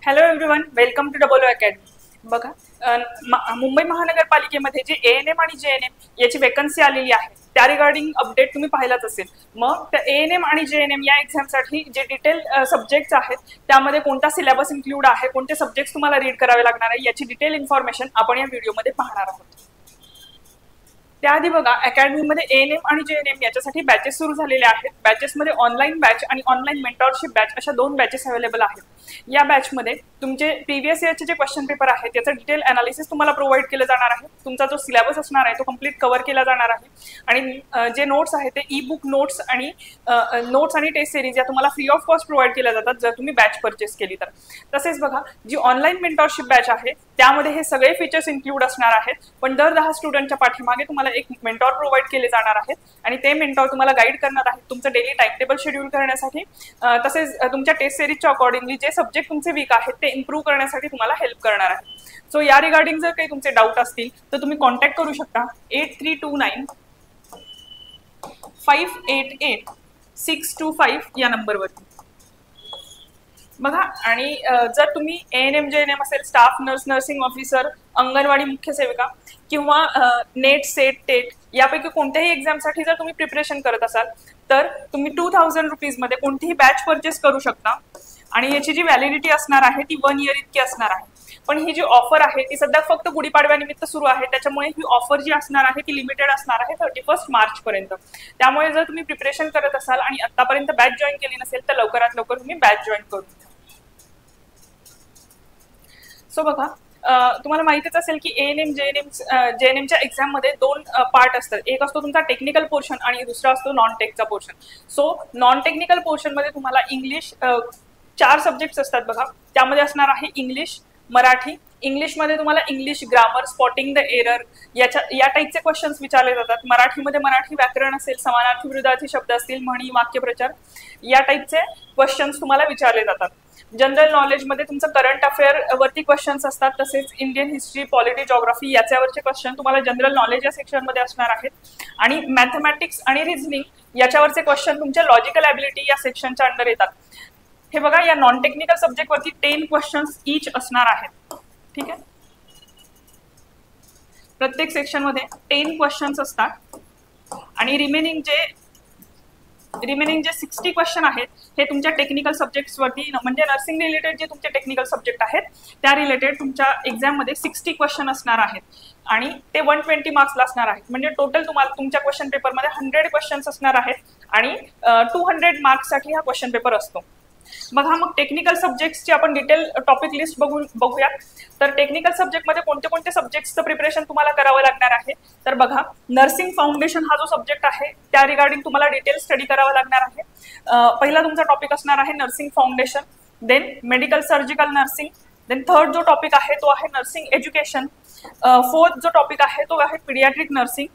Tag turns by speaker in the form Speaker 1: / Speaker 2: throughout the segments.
Speaker 1: Hello everyone, welcome to double academy. बघा, मुंबई महानगरपालिकेमध्ये जे ANM आणि जेएनएम याची वेकन्सी आलेली आहे त्या रिगार्डिंग अपडेट तुम्ही पाहिलाच असेल। मग त्या एएनएम आणि जेएनएम या एक्झामसाठी जे डिटेल सब्जेक्ट्स आहेत त्यामध्ये कोणता सिलेबस इन्क्लूड आहे, कोणते सब्जेक्ट्स तुम्हाला रीड करावे लागणार आहे याची डिटेल इन्फॉर्मेशन आपण या व्हिडिओमध्ये पाहणार आहोत। त्याआधी बघा, अकॅडमीमध्ये एएनएम आणि जेएनएम याच्यासाठी बॅचेस सुरू झालेले आहेत। बॅचेसमध्ये ऑनलाईन बॅच आणि ऑनलाईन मेंटॉरशिप बॅच अशा दोन बॅचेस अवेलेबल आहेत। या बॅचमध्ये तुमचे प्रीवियस इयरचे जे क्वेश्चन पेपर आहेत त्याचं डिटेल अनालिसिस तुम्हाला प्रोव्हाइड केलं जाणार आहे। तुमचा जो सिलेबस असणार आहे तो कंप्लीट कव्हर केला जाणार आहे आणि जे नोट्स आहेत ते ई बुक नोट्स आणि टेस्ट सिरीज या तुम्हाला फ्री ऑफ कॉस्ट प्रोव्हाइड केल्या जातात जर तुम्ही बॅच परचेस केली तर। तसेच बघा, जी ऑनलाईन मेंटॉरशिप बॅच आहे त्यामध्ये हे सगळे फीचर्स इन्क्लूड असणार आहेत, पण दर 10 स्टुडंटच्या पाठीमागे तुम्हाला एक मेंटॉर प्रोव्हाइड केले जाणार आहेत आणि ते मेंटॉर तुम्हाला गाईड करणार आहेत तुमचं डेली टाइम टेबल शेड्यूल करण्यासाठी। तसेच तुमच्या टेस्ट सिरीजच्या अकॉर्डिंगली जे सब्जेक्ट तुमचे वीक आहेत ते इम्प्रूव्ह करण्यासाठी तुम्हाला हेल्प करणार आहे। सो या रिगार्डिंग जर काही तुमचे डाऊट असतील तर तुम्ही कॉन्टॅक्ट करू शकता 8329 588 625 या नंबरवरती। बघा, आणि जर तुम्ही एएनएम जेएनएम असेल, staff nurse, nursing officer, anganwadi मुख्य सेविका किंवा नेट सेट टेट यापैकी कोणत्याही एक्झामसाठी जर तुम्ही प्रिपरेशन करत असाल तर तुम्ही 2000 रुपीजमध्ये कोणतीही बॅच परचेस करू शकता आणि याची जी व्हॅलिडिटी असणार आहे ती 1 इयर इतकी असणार आहे। पण ही जी ऑफर आहे ती सध्या फक्त गुढीपाडव्यानिमित्त सुरू आहे, त्याच्यामुळे ही ऑफर जी असणार आहे ती लिमिटेड असणार आहे 31 मार्च पर्यंत। त्यामुळे जर तुम्ही प्रिपरेशन करत असाल आणि आतापर्यंत बॅच जॉईन केली नसेल तर लवकरात लवकर तुम्ही बॅच जॉईन करून घ्या। सो बघा, तुम्हाला माहितीच असेल की जेएनएमच्या एक्झाम मध्ये दोन पार्ट असतात। एक असतो तुमचा टेक्निकल पोर्शन आणि दुसरा असतो नॉन टेकचा portion. So non technical portion मध्ये तुम्हाला इंग्लिश 4 सब्जेक्ट्स असतात बघा, त्यामध्ये असणार आहे इंग्लिश, मराठी। इंग्लिशमध्ये तुम्हाला English grammar, spotting the error या टाईपचे क्वेश्चन्स विचारले जातात। मराठीमध्ये मराठी व्याकरण असेल, समानार्थी विरुद्धार्थी शब्द असतील, म्हणी, वाक्यप्रचार या टाईपचे क्वेश्चन्स तुम्हाला विचारले जातात। जनरल नॉलेजमध्ये तुमचं करंट अफेअर वरती क्वेश्चन्स असतात, तसेच इंडियन हिस्ट्री, पॉलिटी, जॉग्राफी याच्यावरचे क्वेश्चन तुम्हाला जनरल नॉलेज या सेक्शनमध्ये असणार आहेत आणि मॅथमॅटिक्स आणि रिझनिंग याच्यावरचे क्वेश्चन तुमच्या लॉजिकल ॲबिलिटी या सेक्शनच्या अंडर येतात। हे बघा, या नॉन टेक्निकल सब्जेक्ट वरती 10 क्वेश्चन्स ईच असणार आहेत। ठीक आहे, प्रत्येक सेक्शन मध्ये 10 क्वेश्चन्स असतात आणि रिमेनिंग जे 60 क्वेश्चन आहेत हे तुमच्या टेक्निकल सब्जेक्ट्स वरती, म्हणजे नर्सिंग रिलेटेड जे तुमचे टेक्निकल सब्जेक्ट आहेत त्या रिलेटेड तुमच्या एक्झाम मध्ये 60 क्वेश्चन असणार आहेत आणि ते 120 मार्क्सला असणार आहेत। म्हणजे टोटल तुम्हाला तुमच्या क्वेश्चन पेपरमध्ये 100 क्वेश्चन्स असणार आहेत आणि 200 मार्क्ससाठी हा क्वेश्चन पेपर असतो। बघा, मग टेक्निकल सब्जेक्ट्सची आपण डिटेल टॉपिक लिस्ट बघूया। तर टेक्निकल सब्जेक्टमध्ये कोणते कोणते सब्जेक्ट्सचं प्रिपरेशन तुम्हाला करावं लागणार आहे तर बघा, नर्सिंग फाउंडेशन हा जो सब्जेक्ट आहे त्या रिगार्डिंग तुम्हाला डिटेल स्टडी करावा लागणार आहे। पहिला तुमचा टॉपिक असणार आहे nursing foundation, then medical surgical nursing, then third जो टॉपिक आहे तो आहे नर्सिंग एज्युकेशन, फोर्थ जो टॉपिक आहे तो आहे पीडियाट्रिक नर्सिंग,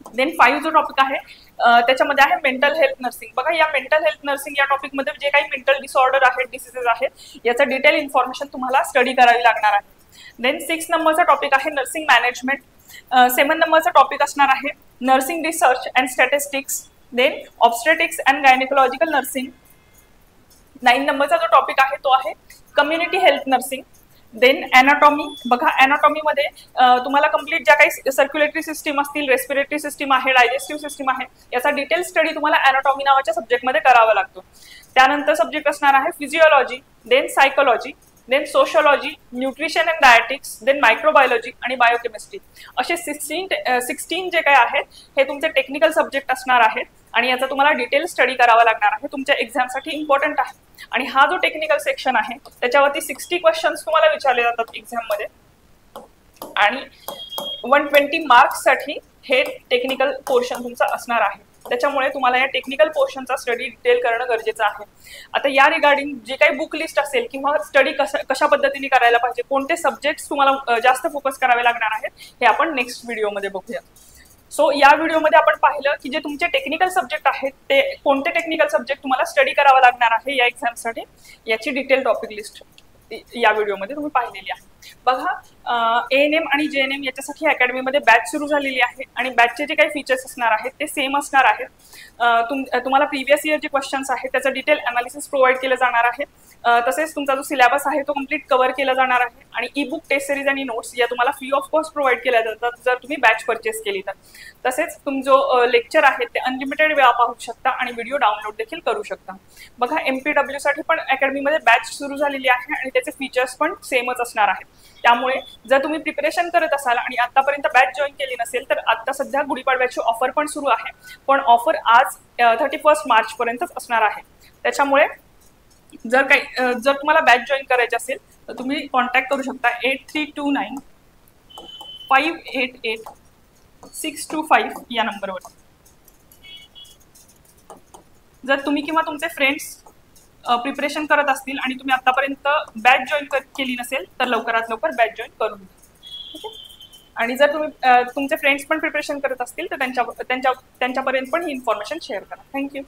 Speaker 1: देन 5 जो टॉपिक आहे त्याच्यामध्ये आहे मेंटल हेल्थ नर्सिंग। बघा, या मेंटल हेल्थ नर्सिंग या टॉपिकमध्ये जे काही मेंटल डिसऑर्डर आहेत, डिसीजेस आहेत याचं डिटेल इन्फॉर्मेशन तुम्हाला स्टडी करावी लागणार आहे। देन 6 नंबरचा टॉपिक आहे नर्सिंग मॅनेजमेंट, 7 नंबरचा टॉपिक असणार आहे nursing research and statistics, then obstetrics and gynaecological nursing. 9 नंबरचा जो टॉपिक आहे तो आहे community health nursing, then anatomy. बघा, ॲनाटॉमीमध्ये तुम्हाला कंप्लीट ज्या काही सर्क्युलेटरी सिस्टीम असतील, रेस्पिरेटरी सिस्टीम आहे, डायजेस्टिव्ह सिस्टीम आहे याचा डिटेल स्टडी तुम्हाला ॲनाटॉमी नावाच्या सब्जेक्टमध्ये करावा लागतो। त्यानंतर सब्जेक्ट असणार आहे physiology, then psychology, then sociology, nutrition and dietetics, then microbiology आणि बायोकेमिस्ट्री असे 16 जे काही आहेत हे तुमचे टेक्निकल सब्जेक्ट असणार आहेत आणि याचा तुम्हाला डिटेल स्टडी करावा लागणार आहे, तुमच्या एक्झामसाठी इम्पॉर्टंट आहे। आणि हा जो टेक्निकल सेक्शन आहे त्याच्यावरती 60 क्वेश्चन्स तुम्हाला विचारले जातात एक्झाममध्ये आणि 120 मार्क्ससाठी हे टेक्निकल पोर्शन तुमचा असणार आहे। त्याच्यामुळे तुम्हाला या टेक्निकल पोर्शनचा स्टडी डिटेल करणं गरजेचं आहे। आता या रिगार्डिंग जे काही बुक लिस्ट असेल किंवा स्टडी कशा पद्धतीने करायला पाहिजे, कोणते सब्जेक्ट्स तुम्हाला जास्त फोकस करावे लागणार आहेत हे आपण नेक्स्ट व्हिडिओमध्ये बघूया। सो या व्हिडिओमध्ये आपण पाहिलं की जे तुमचे टेक्निकल सब्जेक्ट आहेत ते कोणते टेक्निकल सब्जेक्ट तुम्हाला स्टडी करावा लागणार आहे या एक्झामसाठी याची डिटेल टॉपिक लिस्ट या व्हिडिओमध्ये तुम्ही पाहिलेली आहे। बघा, ANM आणि JNM याच्यासाठी अकॅडमीमध्ये बॅच सुरू झालेली आहे आणि बॅचचे जे काही फीचर्स असणार आहेत ते सेम असणार आहेत. तुम्हाला प्रिव्हियस इयर जे क्वेश्चन्स आहेत त्याचं डिटेल अनालिसिस प्रोव्हाइड केलं जाणार आहे. तसेच तुमचा जो सिलेबस आहे तो कम्प्लीट कव्हर केला जाणार आहे आणि ई बुक, टेस्ट सिरीज आणि नोट्स या तुम्हाला फ्री ऑफ कॉस्ट प्रोव्हाइड केल्या जातात जर तुम्ही बॅच परचेस केली तर. तसेच जो लेक्चर आहेत ते अनलिमिटेड वेळा पाहू शकता आणि व्हिडिओ डाउनलोड देखील करू शकता. बघा, MPW साठी पण अकॅडमीमध्ये बॅच सुरू झालेली आहे आणि त्याचे फीचर्स पण सेमच असणार आहेत. त्यामुळे जर तुम्ही प्रिपरेशन करत असाल आणि आतापर्यंत बॅच जॉईन केली नसेल तर आता सध्या गुढीपाडव्याची ऑफर पण सुरू आहे, पण ऑफर आज 31 मार्च पर्यंतच असणार आहे. त्याच्यामुळे जर तुम्हाला बॅच जॉईन करायची असेल तर तुम्ही कॉन्टॅक्ट करू शकता 8329588625 या नंबरवर. जर तुम्ही किंवा तुमचे फ्रेंड्स प्रिपरेशन करत असतील आणि तुम्ही आतापर्यंत बॅच जॉईन केली नसेल तर लवकरात लवकर बॅच जॉईन करून घ्या. ठीक आहे. आणि जर तुम्ही तुमचे फ्रेंड्स पण प्रिपरेशन करत असतील तर त्यांच्यापर्यंत पण ही इन्फॉर्मेशन शेअर करा. थँक्यू.